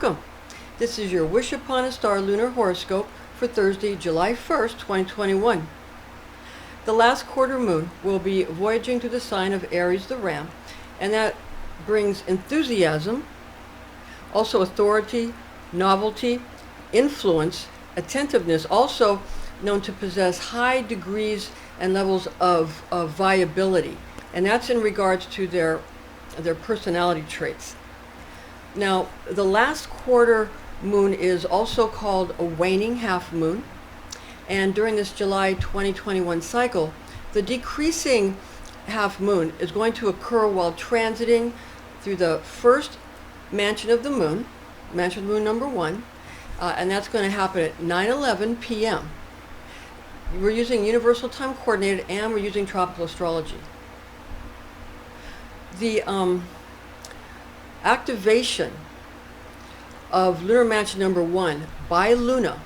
Welcome. This is your Wish Upon a Star Lunar Horoscope for Thursday, July 1st, 2021. The last quarter moon will be voyaging through the sign of Aries the Ram, and that brings enthusiasm, also authority, novelty, influence, attentiveness, also known to possess high degrees and levels of viability, and that's in regards to their personality traits. Now, the last quarter moon is also called a waning half moon, and during this July 2021 cycle, the decreasing half moon is going to occur while transiting through the first mansion of the moon number 1, and that's going to happen at 9:11 p.m. We're using universal time coordinated, and we're using tropical astrology. The activation of lunar mansion number 1 by Luna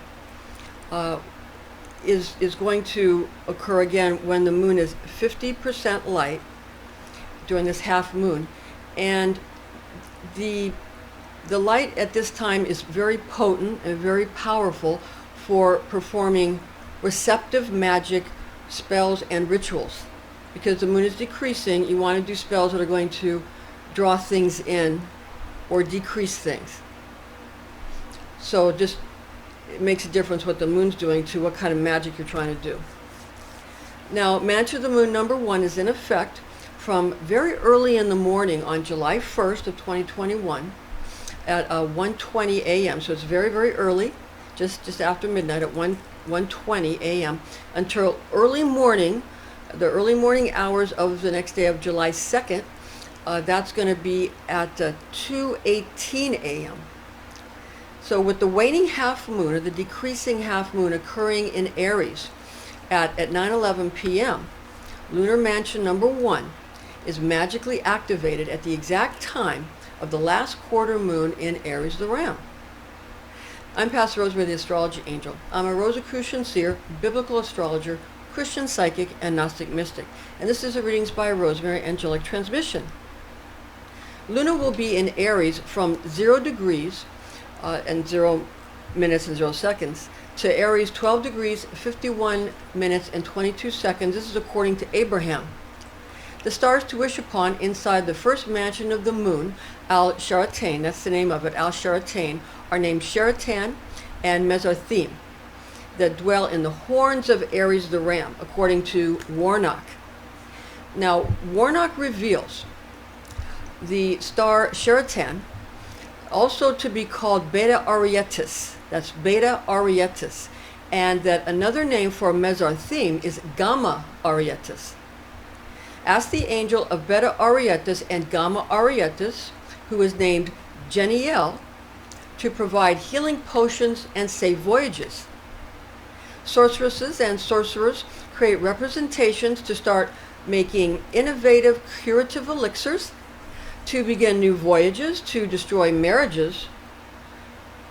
is going to occur again when the moon is 50% light during this half moon, and the light at this time is very potent and very powerful for performing receptive magic spells and rituals. Because the moon is decreasing, you want to do spells that are going to draw things in or decrease things. So it makes a difference what the moon's doing to what kind of magic you're trying to do. Now, Mansion of the Moon number 1 is in effect from very early in the morning on July 1st of 2021 at 1:20 a.m. So it's very, very early, just after midnight at 1:20 a.m. until early morning, the early morning hours of the next day of July 2nd. That's going to be at 2:18 a.m. So with the waning half moon, or the decreasing half moon, occurring in Aries at 9:11 p.m., lunar mansion number 1 is magically activated at the exact time of the last quarter moon in Aries the Ram. I'm Pastor Rosemary, the Astrology Angel. I'm a Rosicrucian seer, biblical astrologer, Christian psychic, and Gnostic mystic. And this is a Readings by Rosemary angelic transmission. Luna will be in Aries from 0 degrees and 0 minutes and 0 seconds to Aries 12 degrees, 51 minutes and 22 seconds. This is according to Abraham. The stars to wish upon inside the first mansion of the moon, Sheratan, that's the name of it, Sheratan, are named Sheratan and Mesarthim, that dwell in the horns of Aries the Ram, according to Warnock. Now, Warnock reveals the star Sheratan also to be called Beta Arietis, that's Beta Arietis, and that another name for Mesarthim is Gamma Arietis. Ask the angel of Beta Arietis and Gamma Arietis, who is named Geniel, to provide healing potions and safe voyages. Sorceresses and sorcerers create representations to start making innovative curative elixirs, to begin new voyages, to destroy marriages,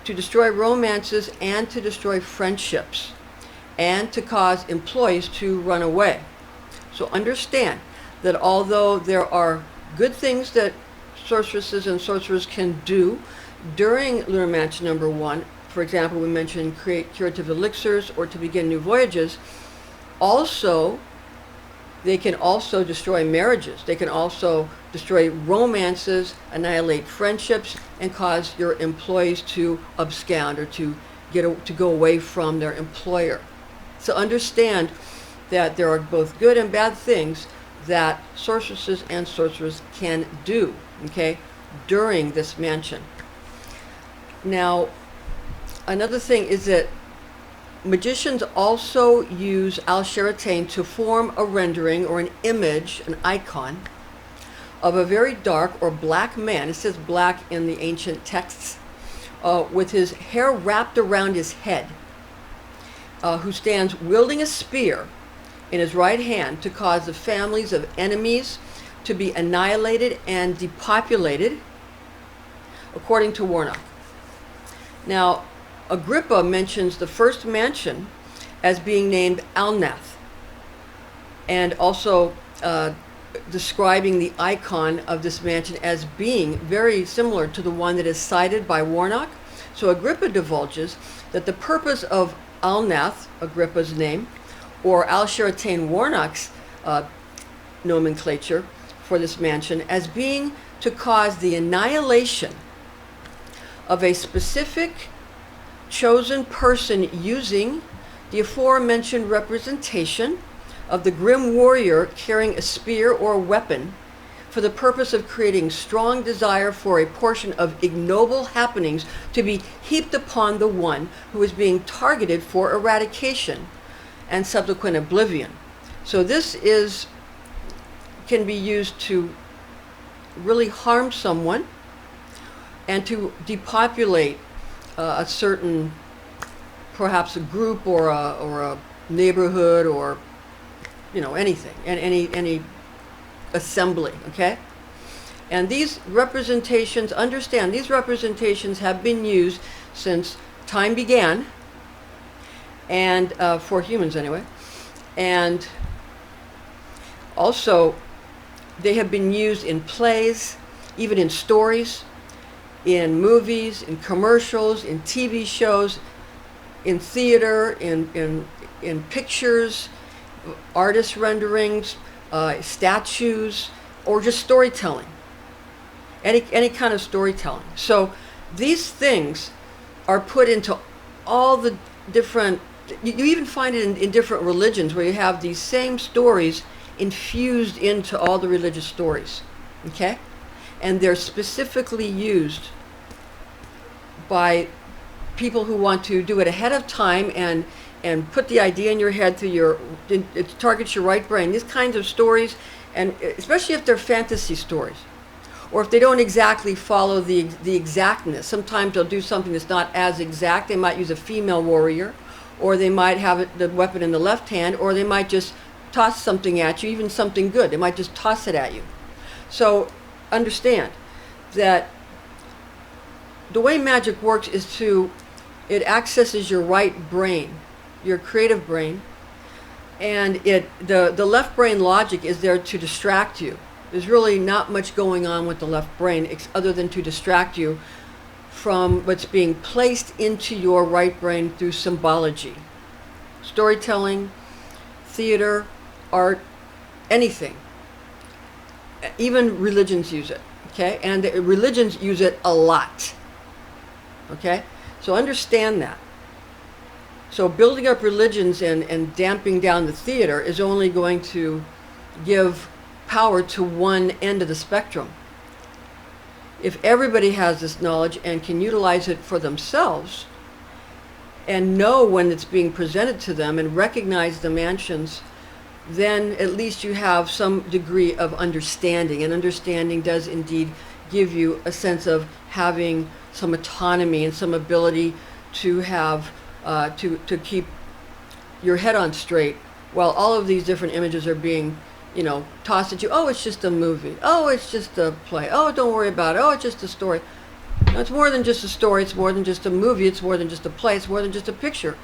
to destroy romances, and to destroy friendships, and to cause employees to run away. So understand that although there are good things that sorceresses and sorcerers can do during lunar mansion number 1, for example, we mentioned create curative elixirs or to begin new voyages, also they can also destroy marriages. They can also destroy romances, annihilate friendships, and cause your employees to abscond or to go away from their employer. So understand that there are both good and bad things that sorceresses and sorcerers can do, okay, during this mansion. Now, another thing is that magicians also use Sheratan to form a rendering or an image, an icon, of a very dark or black man. It says black in the ancient texts, with his hair wrapped around his head, who stands wielding a spear in his right hand to cause the families of enemies to be annihilated and depopulated, according to Warnock. Now, Agrippa mentions the first mansion as being named Alnath, and also describing the icon of this mansion as being very similar to the one that is cited by Warnock. So Agrippa divulges that the purpose of Alnath, Agrippa's name, or Al-Sheratan Warnock's nomenclature for this mansion, as being to cause the annihilation of a specific chosen person using the aforementioned representation of the grim warrior carrying a spear or weapon for the purpose of creating strong desire for a portion of ignoble happenings to be heaped upon the one who is being targeted for eradication and subsequent oblivion. So this can be used to really harm someone and to depopulate a certain, perhaps a group or a neighborhood, or anything, and any assembly, okay? And these representations, understand, these representations have been used since time began, and for humans anyway, and also they have been used in plays, even in stories, in movies, in commercials, in TV shows, in theater, in pictures, artist renderings, statues, or just storytelling, any kind of storytelling. So these things are put into all the different, you even find it in different religions, where you have these same stories infused into all the religious stories, okay? And they're specifically used by people who want to do it ahead of time and put the idea in your head through it targets your right brain. These kinds of stories, and especially if they're fantasy stories, or if they don't exactly follow the exactness. Sometimes they'll do something that's not as exact. They might use a female warrior, or they might have the weapon in the left hand, or they might just toss something at you, even something good. They might just toss it at you. So understand that the way magic works is it accesses your right brain, your creative brain, and the left brain logic is there to distract you. There's really not much going on with the left brain other than to distract you from what's being placed into your right brain through symbology, storytelling, theater, art, anything. Even religions use it, okay? And religions use it a lot, okay? So understand that. So building up religions and damping down the theater is only going to give power to one end of the spectrum. If everybody has this knowledge and can utilize it for themselves and know when it's being presented to them and recognize the mansions, then at least you have some degree of understanding. And understanding does indeed give you a sense of having some autonomy and some ability to have to keep your head on straight while all of these different images are being tossed at you. Oh, it's just a movie. Oh, it's just a play. Oh, don't worry about it. Oh, it's just a story. No, it's more than just a story. It's more than just a movie. It's more than just a play. It's more than just a picture.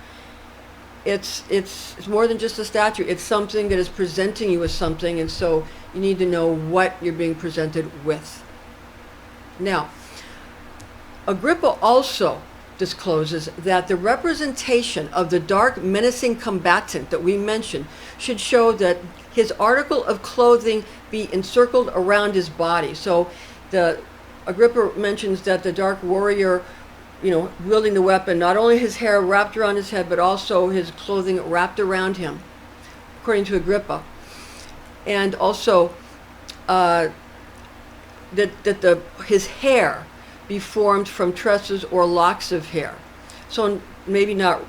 It's more than just a statue. It's something that is presenting you with something, and so you need to know what you're being presented with. Now, Agrippa also discloses that the representation of the dark, menacing combatant that we mentioned should show that his article of clothing be encircled around his body. So Agrippa mentions that the dark warrior, wielding the weapon, not only his hair wrapped around his head, but also his clothing wrapped around him, according to Agrippa. And also that his hair be formed from tresses or locks of hair. So maybe not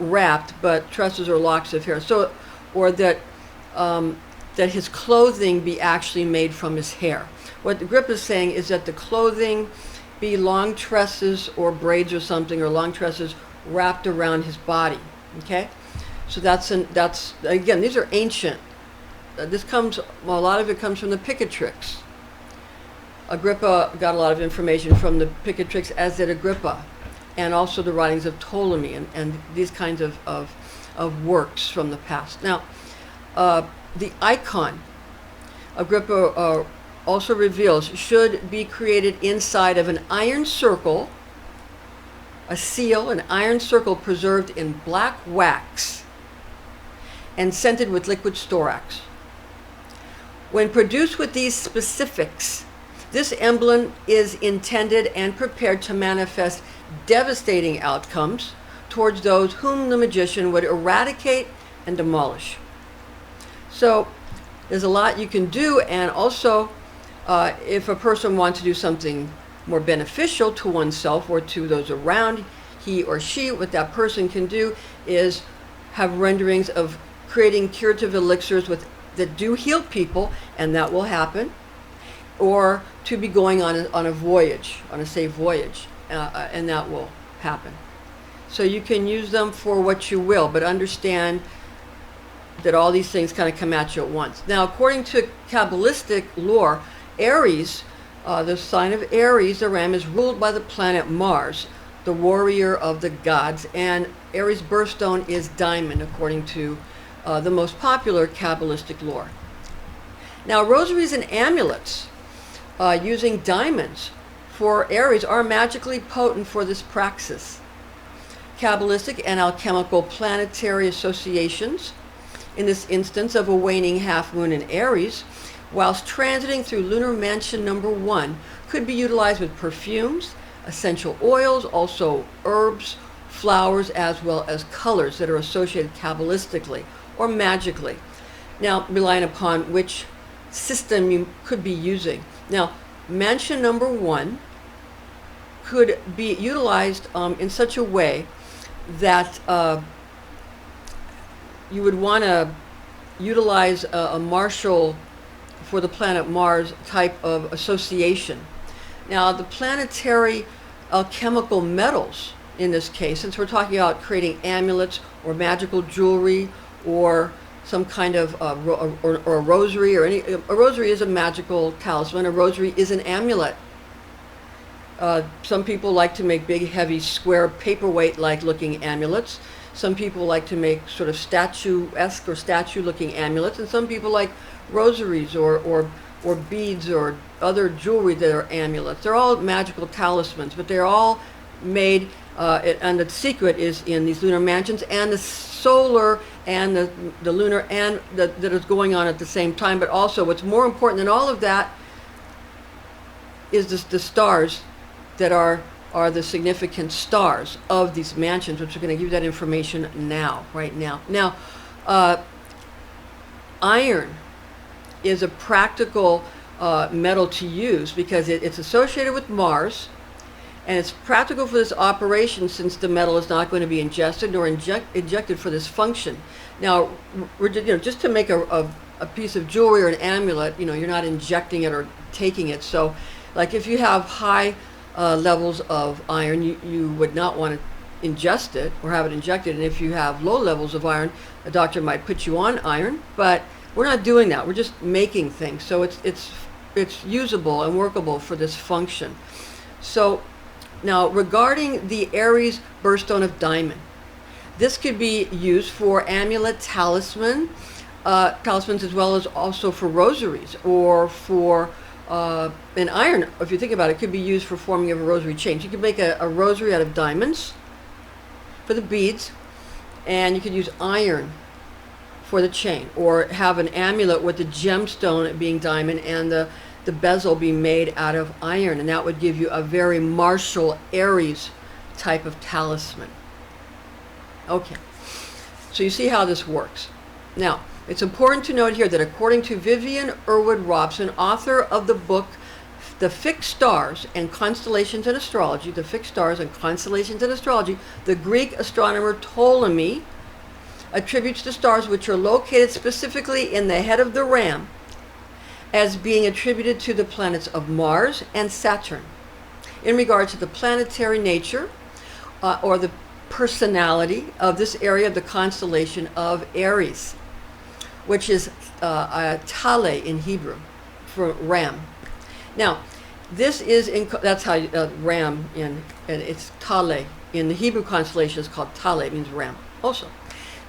wrapped, but tresses or locks of hair. So, or that his clothing be actually made from his hair. What Agrippa is saying is that the clothing be long tresses or braids or something, or long tresses wrapped around his body. Okay, so that's again, these are ancient. A lot of it comes from the Picatrix. Agrippa got a lot of information from the Picatrix, as did Agrippa, and also the writings of Ptolemy and these kinds of works from the past. Now, the icon Agrippa also reveals, should be created inside of an iron circle, a seal, an iron circle preserved in black wax and scented with liquid storax. When produced with these specifics, this emblem is intended and prepared to manifest devastating outcomes towards those whom the magician would eradicate and demolish. So there's a lot you can do, and also if a person wants to do something more beneficial to oneself or to those around he or she, what that person can do is have renderings of creating curative elixirs that do heal people, and that will happen, or to be going on a voyage, on a safe voyage, and that will happen. So you can use them for what you will, but understand that all these things kind of come at you at once. Now, according to Kabbalistic lore, Aries, the sign of Aries, the ram, is ruled by the planet Mars, the warrior of the gods, and Aries' birthstone is diamond, according to the most popular Kabbalistic lore. Now, rosaries and amulets using diamonds for Aries are magically potent for this praxis. Kabbalistic and alchemical planetary associations, in this instance of a waning half moon in Aries, whilst transiting through lunar mansion number 1, could be utilized with perfumes, essential oils, also herbs, flowers, as well as colors that are associated Kabbalistically or magically. Now, relying upon which system you could be using. Now, mansion number 1 could be utilized in such a way that you would want to utilize a martial for the planet Mars type of association. Now, the planetary alchemical metals, in this case, since we're talking about creating amulets or magical jewelry or some kind of or a rosary, or a rosary is a magical talisman. A rosary is an amulet. Some people like to make big, heavy, square, paperweight-like looking amulets. Some people like to make sort of statuesque or statue-looking amulets, and some people like rosaries or beads or other jewelry that are amulets. They're all magical talismans, but they're all made, and the secret is in these lunar mansions and the solar and the lunar and that is going on at the same time. But also, what's more important than all of that is the stars that are the significant stars of these mansions, which are going to give you that information now, right now. Now, iron is a practical metal to use because it's associated with Mars, and it's practical for this operation since the metal is not going to be ingested nor injected for this function. Now, just to make a piece of jewelry or an amulet, you're not injecting it or taking it. So, like if you have high levels of iron, you would not want to ingest it or have it injected. And if you have low levels of iron, a doctor might put you on iron, but we're not doing that. We're just making things. So it's usable and workable for this function. So now, regarding the Aries birthstone of diamond, this could be used for amulet talismans as well as also for rosaries or for an iron. If you think about it, could be used for forming of a rosary chain. You could make a rosary out of diamonds for the beads, and you could use iron for the chain, or have an amulet with the gemstone being diamond and the bezel being made out of iron, and that would give you a very martial Aries type of talisman. Okay, so you see how this works. Now, it's important to note here that according to Vivian Irwood Robson, author of the book The Fixed Stars and Constellations in Astrology, the Greek astronomer Ptolemy attributes the stars which are located specifically in the head of the ram as being attributed to the planets of Mars and Saturn in regard to the planetary nature or the personality of this area of the constellation of Aries, which is Tale in Hebrew for ram. Now, this is that's how ram and it's Tale in the Hebrew constellation is called Tale. It means ram also.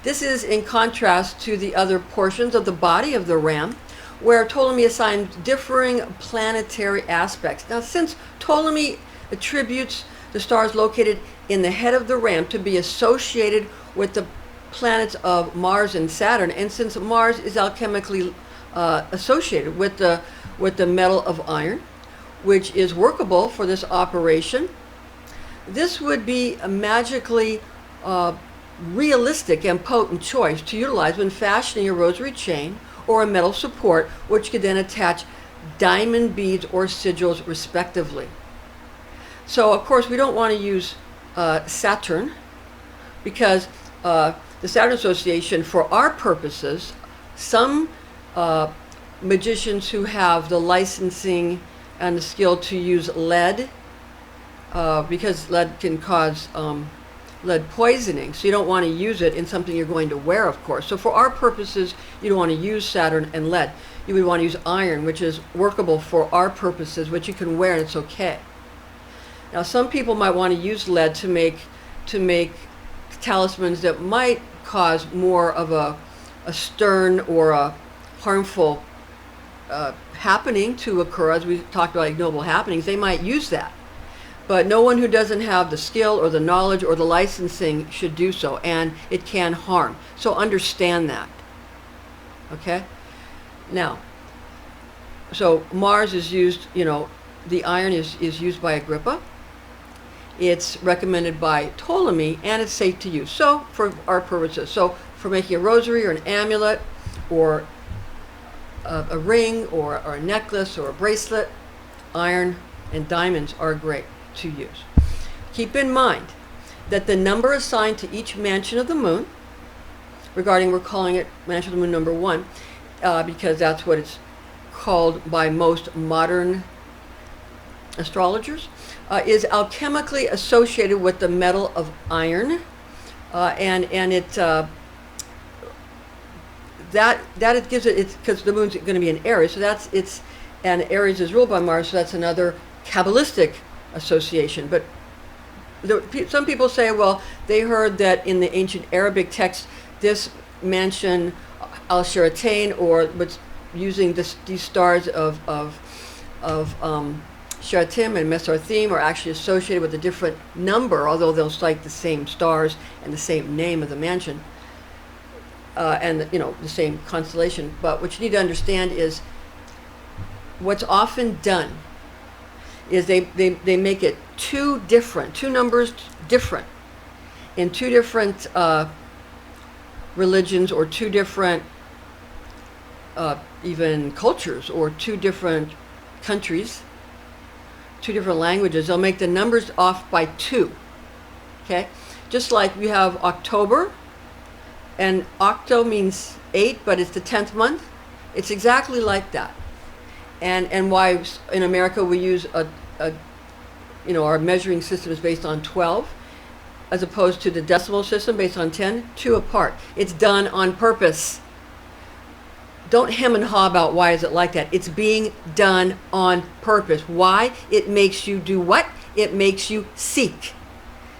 This is in contrast to the other portions of the body of the ram, where Ptolemy assigns differing planetary aspects. Now, since Ptolemy attributes the stars located in the head of the ram to be associated with the planets of Mars and Saturn, and since Mars is alchemically associated with the metal of iron, which is workable for this operation, this would be a magically realistic and potent choice to utilize when fashioning a rosary chain or a metal support, which could then attach diamond beads or sigils respectively. So of course we don't want to use Saturn, because the Saturn Association, for our purposes, some magicians who have the licensing and the skill to use lead, because lead can cause lead poisoning, so you don't want to use it in something you're going to wear, of course. So for our purposes, you don't want to use Saturn and lead. You would want to use iron, which is workable for our purposes, which you can wear and it's okay. Now, some people might want to use lead to make talismans that might cause more of a stern or a harmful happening to occur, as we talked about ignoble happenings. They might use that. But no one who doesn't have the skill or the knowledge or the licensing should do so, and it can harm. So understand that. Okay? Now, so Mars is used, the iron is used by Agrippa. It's recommended by Ptolemy, and it's safe to use. So, for our purposes. So, for making a rosary or an amulet or a ring or a necklace or a bracelet, iron and diamonds are great to use. Keep in mind that the number assigned to each mansion of the moon, we're calling it mansion of the moon number 1, because that's what it's called by most modern astrologers, is alchemically associated with the metal of iron, and it that it gives it, because the moon's going to be in Aries, so and Aries is ruled by Mars, so that's another Kabbalistic association. But some people say, well, they heard that in the ancient Arabic text, this mansion, Al-Sheratan, or what's using these stars of Sheratim and Mesarthim, are actually associated with a different number, although they'll cite the same stars and the same name of the mansion, and the same constellation. But what you need to understand is what's often done is they make it two numbers different in two different religions, or two different even cultures, or two different countries, two different languages. They'll make the numbers off by 2. Okay? Just like we have October, and octo means 8, but it's the 10th month. It's exactly like that. And why in America we use our measuring system is based on 12, as opposed to the decimal system based on 10, 2 apart. It's done on purpose. Don't hem and haw about why is it like that. It's being done on purpose. Why? It makes you do what? It makes you seek.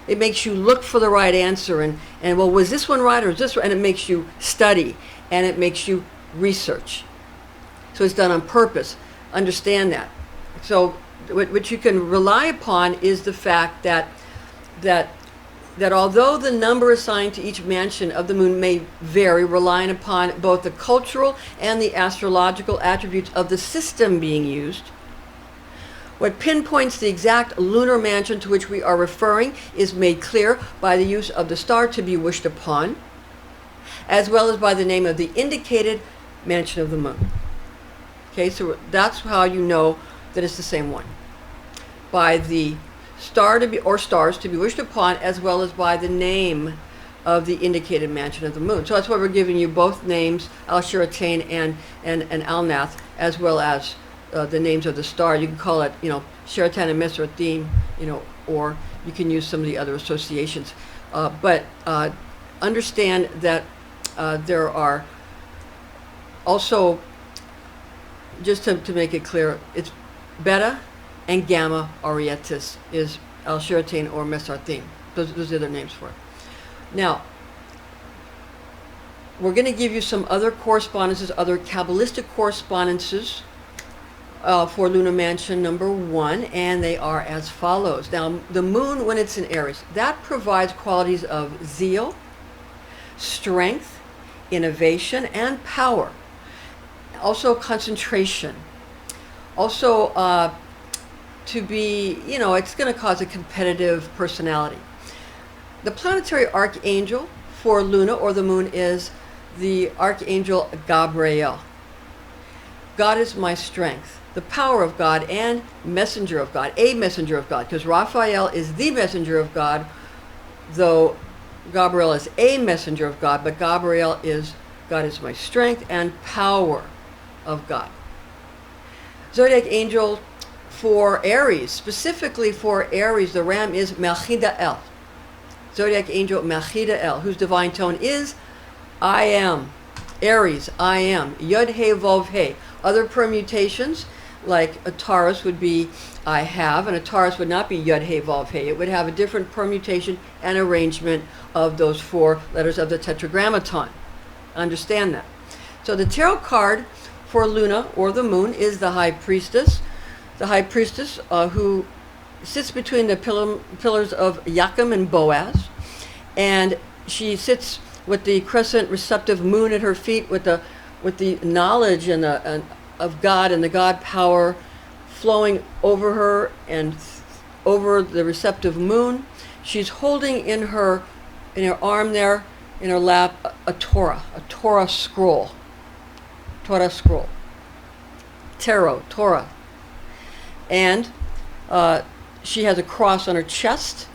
It makes you look for the right answer, and well, was this one right or is this right? And it makes you study, and it makes you research. So it's done on purpose. Understand that. So what you can rely upon is the fact that although the number assigned to each mansion of the moon may vary, relying upon both the cultural and the astrological attributes of the system being used, what pinpoints the exact lunar mansion to which we are referring is made clear by the use of the star to be wished upon, as well as by the name of the indicated mansion of the moon. Okay, so that's how you know that it's the same one. By the star to be, or stars to be wished upon, as well as by the name of the indicated mansion of the moon. So that's why we're giving you both names, Al-Sheratan and Al-Nath, as well as the names of the star. You can call it, Sheratan and Mesarthim, or you can use some of the other associations. But understand that there are also, just to make it clear, it's Beta and Gamma Arietis is Al-Sheratan or Mesarthim. Those are their names for it. Now, we're going to give you some other correspondences, other Kabbalistic correspondences for lunar mansion number 1, and they are as follows. Now, the moon, when it's in Aries, that provides qualities of zeal, strength, innovation, and power. Also concentration. Also to be, it's going to cause a competitive personality. The planetary archangel for Luna or the moon is the Archangel Gabriel. God is my strength, the power of God, and messenger of God, a messenger of God, because Raphael is the messenger of God, though Gabriel is a messenger of God, but Gabriel is God is my strength and power of God. Zodiac angel for Aries, specifically for Aries, the ram is Melchizedek. Zodiac angel Melchizedek, whose divine tone is I am. Aries, I am. Yod-He-Vav-He. Other permutations, like a Taurus would be I have, and a Taurus would not be Yod-He-Vav-He. It would have a different permutation and arrangement of those 4 letters of the Tetragrammaton. Understand that. So the tarot card for Luna or the moon is the High Priestess. The High Priestess who sits between the pillars of Yakim and Boaz, and she sits with the crescent receptive moon at her feet, with the knowledge of God and the God power flowing over her and over the receptive moon. She's holding in her arm there, in her lap, a Torah scroll. Torah scroll. Tarot, Torah. And she has a cross on her chest,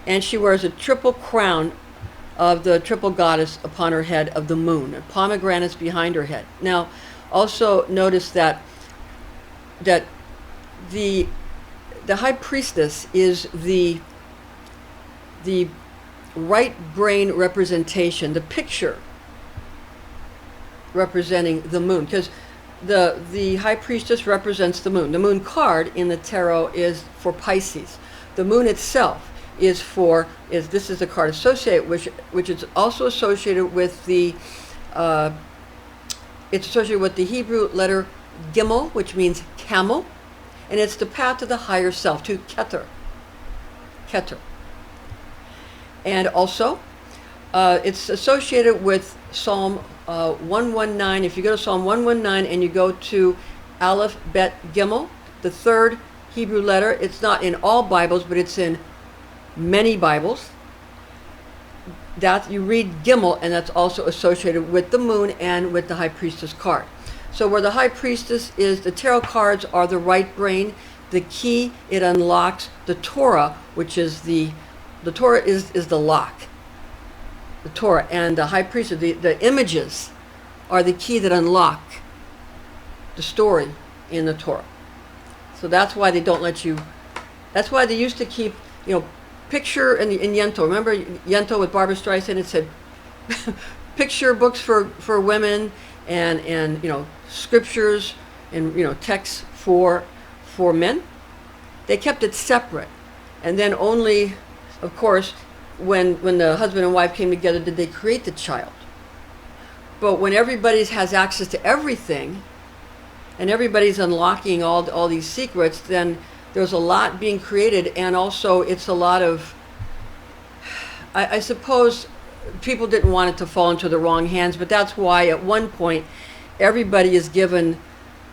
and she wears a triple crown of the triple goddess upon her head of the moon, and pomegranates behind her head. Now, also notice that the High Priestess is the right brain representation, the picture representing the moon, because the High Priestess represents the moon. The moon card in the tarot is for Pisces. The moon itself is this is a card associated which is also associated with the it's associated with the Hebrew letter Gimel, which means camel, and it's the path to the higher self, to Keter. And also it's associated with Psalm 119. If you go to Psalm 119 and you go to Aleph, Bet, Gimel, the 3rd Hebrew letter, it's not in all Bibles, but it's in many Bibles. That you read Gimel, and that's also associated with the moon and with the High Priestess card. So where the High Priestess is, the tarot cards are the right brain. The key, it unlocks the Torah, which is the Torah is the lock. The Torah and the High Priestess, the images are the key that unlock the story in the Torah. So that's why they don't let you, that's why they used to keep, picture in Yentl. Remember Yentl with Barbara Streisand? It said picture books for women and scriptures and texts for men. They kept it separate, and then only, of course, when the husband and wife came together did they create the child. But when everybody has access to everything, and everybody's unlocking all these secrets, then there's a lot being created, and also it's a lot of, I suppose people didn't want it to fall into the wrong hands, but that's why at one point everybody is given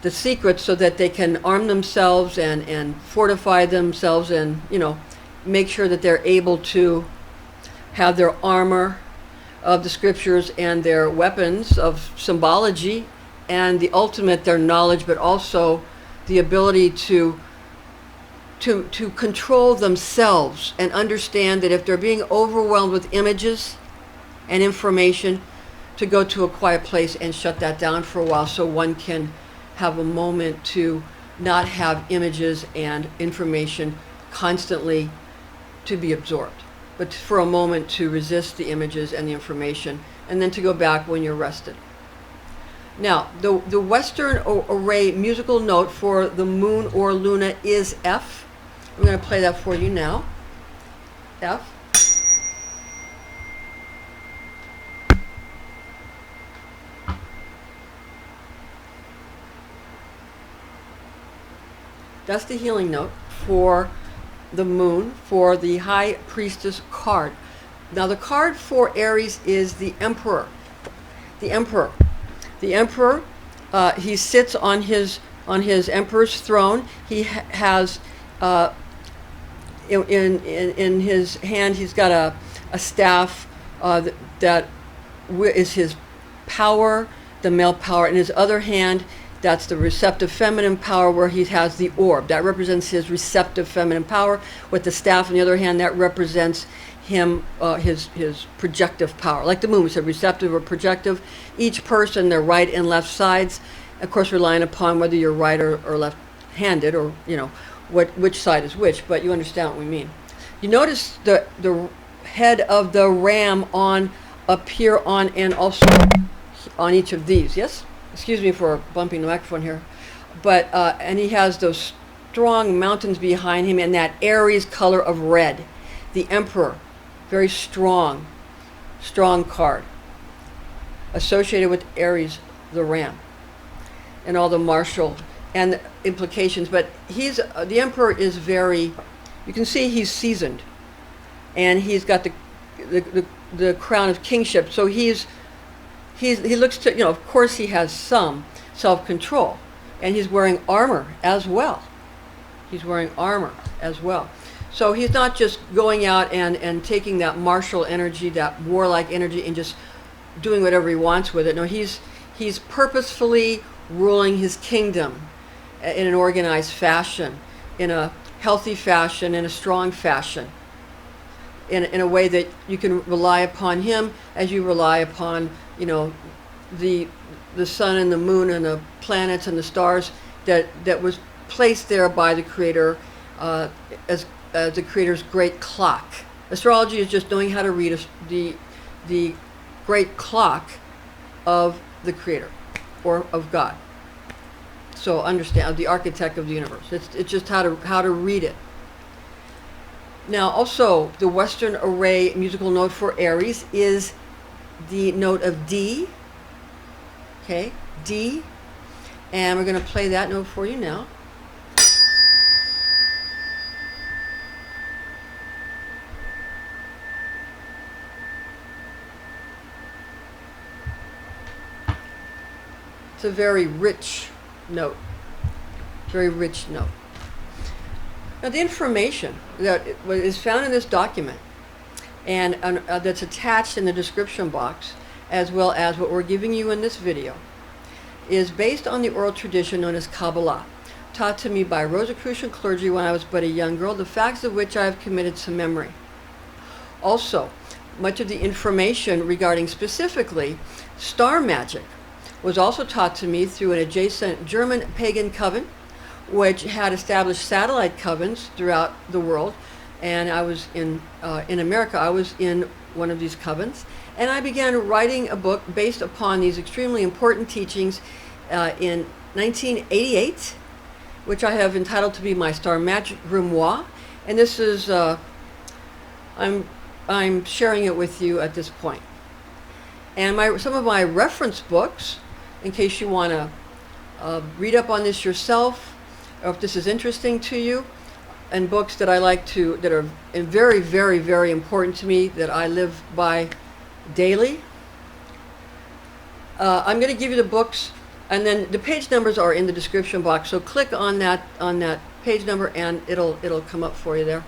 the secrets so that they can arm themselves and fortify themselves and, make sure that they're able to have their armor of the scriptures and their weapons of symbology and the ultimate, their knowledge, but also the ability to control themselves and understand that if they're being overwhelmed with images and information, to go to a quiet place and shut that down for a while so one can have a moment to not have images and information constantly to be absorbed, but for a moment to resist the images and the information, and then to go back when you're rested. Now, the Western array musical note for the moon or Luna is F. I'm going to play that for you now. F. That's the healing note for the moon, for the High Priestess card. Now the card for Aries is the Emperor. The Emperor. The Emperor, he sits on his Emperor's throne. He has, in his hand, he's got a staff that is his power, the male power. In his other hand, that's the receptive feminine power, where he has the orb. That represents his receptive feminine power. With the staff on the other hand, that represents him, his projective power. Like the moon, we said receptive or projective. Each person, their right and left sides, of course relying upon whether you're right or left-handed, or, you know, which side is which, but you understand what we mean. You notice the head of the ram up here on, and also on each of these, yes? Excuse me for bumping the microphone here. But, and he has those strong mountains behind him and that Aries color of red. The Emperor, very strong card. Associated with Aries, the ram. And all the martial and the implications. But the Emperor is very, you can see he's seasoned. And he's got the crown of kingship. So he looks to, you know, of course he has some self-control, and he's wearing armor as well. He's wearing armor as well. So he's not just going out and taking that martial energy, that warlike energy, and just doing whatever he wants with it. No, he's purposefully ruling his kingdom in an organized fashion, in a healthy fashion, in a strong fashion, in a way that you can rely upon him as you rely upon, you know, the sun and the moon and the planets and the stars that was placed there by the Creator as the Creator's great clock. Astrology is just knowing how to read the great clock of the Creator, or of God. So understand, the architect of the universe. It's just how to read it. Now also, the Western array musical note for Aries is the note of D. Okay, D. And we're going to play that note for you now. It's a very rich note. Very rich note. Now the information that is found in this document and that's attached in the description box, as well as what we're giving you in this video, is based on the oral tradition known as Kabbalah, taught to me by Rosicrucian clergy when I was but a young girl, the facts of which I have committed to memory. Also, much of the information regarding specifically star magic was also taught to me through an adjacent German pagan coven, which had established satellite covens throughout the world. And I was in America, I was in one of these covens. And I began writing a book based upon these extremely important teachings in 1988, which I have entitled to be my Star Magic Grimoire. And this is, I'm sharing it with you at this point. And some of my reference books, in case you want to read up on this yourself, or if this is interesting to you, and books that I like to, that are very, very, very important to me, that I live by daily. I'm going to give you the books, and then the page numbers are in the description box. So click on that page number, and it'll come up for you there.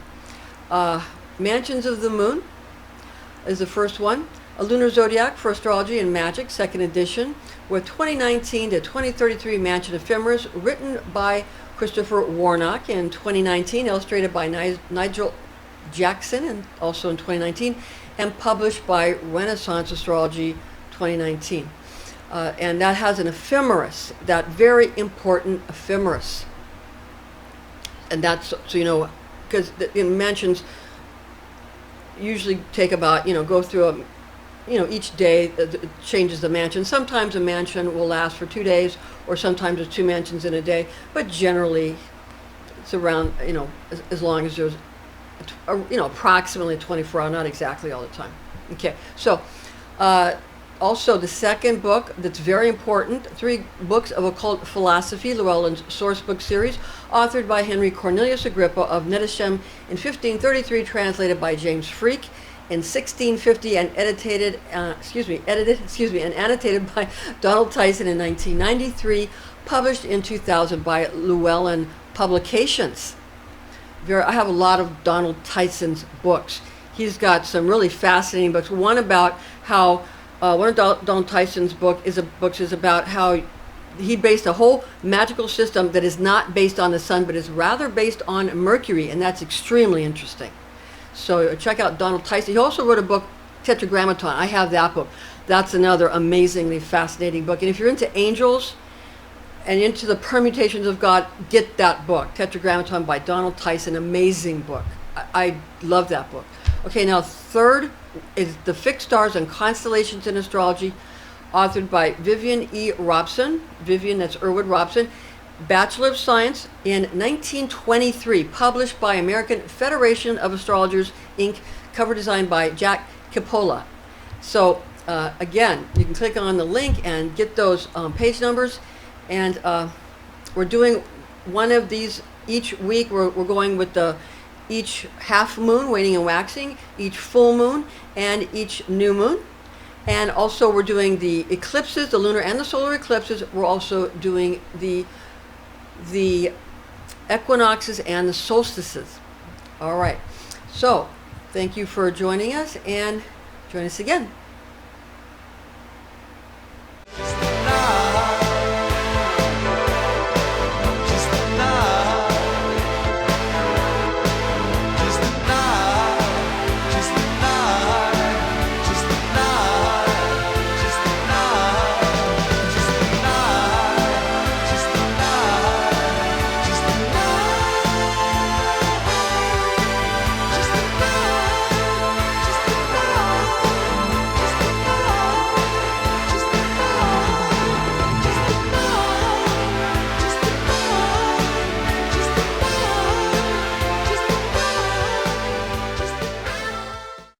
Mansions of the Moon is the first one. A Lunar Zodiac for Astrology and Magic, second edition, with 2019 to 2033 Mansion Ephemeris, written by Christopher Warnock in 2019, illustrated by Nigel Jackson, and also in 2019, and published by Renaissance Astrology 2019. And that has an ephemeris, that very important ephemeris. And that's, so you know, because the mansions usually take about, go through each day it changes the mansion. Sometimes a mansion will last for 2 days, or sometimes there's 2 mansions in a day, but generally it's around, as long as there's, approximately 24 hours, not exactly all the time. Okay, so Also, the second book that's very important, 3 books of occult philosophy, Llewellyn's source book series, authored by Henry Cornelius Agrippa of Nettisham in 1533, translated by James Freak in 1650, and edited and annotated by Donald Tyson in 1993, published in 2000 by Llewellyn Publications. I have a lot of Donald Tyson's books. He's got some really fascinating books. One about how one of Donald Tyson's books is about how he based a whole magical system that is not based on the sun, but is rather based on Mercury, and that's extremely interesting. So check out Donald Tyson. He also wrote a book, Tetragrammaton. I have that book. That's another amazingly fascinating book. And if you're into angels and into the permutations of God, get that book, Tetragrammaton by Donald Tyson. Amazing book. I love that book. Okay, now third is The Fixed Stars and Constellations in Astrology, authored by Vivian E. Robson. Vivian, that's Erwood Robson. Bachelor of Science in 1923, published by American Federation of Astrologers, Inc., cover design by Jack Capola. So again, you can click on the link and get those page numbers. And we're doing one of these each week. We're going with each half moon, waning and waxing, each full moon, and each new moon. And also we're doing the eclipses, the lunar and the solar eclipses. We're also doing the equinoxes and the solstices. All right. So thank you for joining us, and join us again.